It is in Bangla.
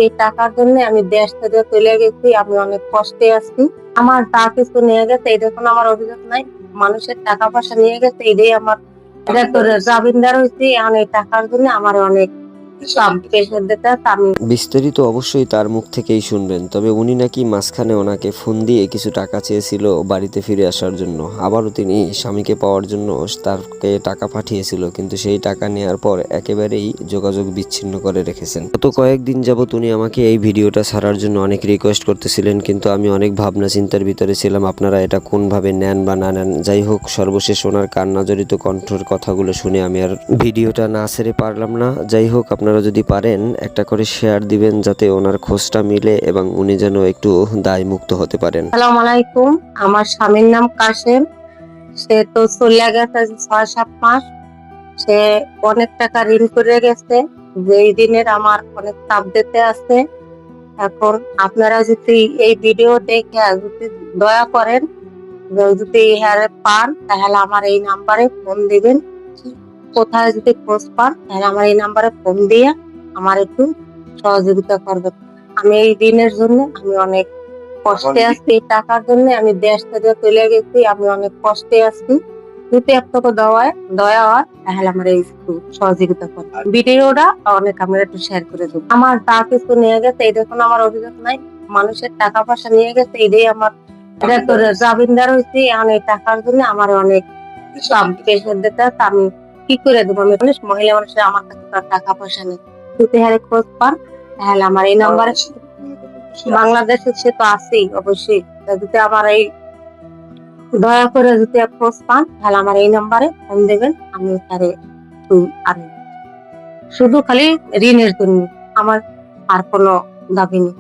এই টাকার জন্য আমি দেশ থেকে চলে গেছি, আমি অনেক কষ্টে আছি। আমার যা কিছু নিয়ে গেছে এটা কোনো আমার অভিযোগ নাই, মানুষের টাকা পয়সা নিয়ে গেছে এটাই আমার এটা তোর জামিনদার হয়েছি। এখন এই টাকার জন্য আমার অনেক চাপ প্রেশার দিতে আমি। বিস্তারিত অবশ্যই তার মুখ থেকেই শুনবেন। তবে উনি নাকি মাঝখানে ওনাকে ফোন দিয়ে কিছু টাকা চেয়েছিল বাড়িতে ফিরে আসার জন্য। আবারও তিনি স্বামীকে পাওয়ার জন্য তারকে টাকা পাঠিয়েছিল, কিন্তু সেই টাকা নেওয়ার পর একেবারেই যোগাযোগ বিচ্ছিন্ন করে রেখেছেন। গত কয়েকদিন যাবত উনি আমাকে এই ভিডিওটা ছাড়ার জন্য অনেক রিকোয়েস্ট করতেছিলেন, কিন্তু আমি অনেক ভাবনা চিন্তার ভিতরে ছিলাম আপনারা এটা কোনভাবে নেন বা না নেন। যাই হোক, সর্বশেষ ওনার কান্না জড়িত কণ্ঠের কথাগুলো শুনে আমি আর ভিডিওটা না ছেড়ে পারলাম না। যাই হোক, আপনারা যদি পারেন একটা করে শেয়ার দিবেন যাতে ওনার খোঁজটা মিলে এবং উনি যেন একটু দায় মুক্ত হতে পারেন। আসসালামু আলাইকুম, আমার স্বামীর নাম কাশেম। সে তো চলে গেছে 6-7 মাস। সে অনেক টাকা ঋণ করে গেছে, যেই ঋণের আমার অনেক চাপ দিতে আছে। এখন আপনারা যদি এই ভিডিও দেখে যদি দয়া করেন, যদি হ্যারে পান তাহলে আমার এই নাম্বারে ফোন দিবেন। কোথায় যদি খোঁজ পান তাহলে আমার এই নাম্বারে ফোন দিয়ে আমার একটু সহযোগিতা করবেন। আমি এই ঋণের জন্য আমি অনেক কষ্টে আছি, এই টাকার জন্য আমি দেশ থেকে চলে গেছি, আমি অনেক কষ্টে আছি। যদি আপনাকে দয়া হয় তাহলে আমার এই একটু সহযোগিতা করবেন। ভিডিওটা অনেক আমরা একটু শেয়ার করে দেবো। আমার যা কিছু নিয়ে গেছে এটা কোনো আমার অভিযোগ নাই, মানুষের টাকা পয়সা নিয়ে গেছে এটাই আমার এটা তোর জামিনদার হয়েছি। এখন এই টাকার জন্য আমার অনেক চাপ প্রেশার দিতে আমি কি করে দেবো। আমি মানুষ, মহিলা মানুষের, আমার কাছে তো আর টাকা পয়সা নেই। যদি হ্যাঁ খোঁজ পান তাহলে আমার এই নাম্বারে, বাংলাদেশে সে তো আছেই অবশ্যই, যদি আমার এই দয়া করে যদি খোঁজ পান তাহলে আমার এই নাম্বারে ফোন দেবেন। আমি তারে আমি শুধু খালি ঋণের জন্য, আমার আর কোনো দাবি নেই।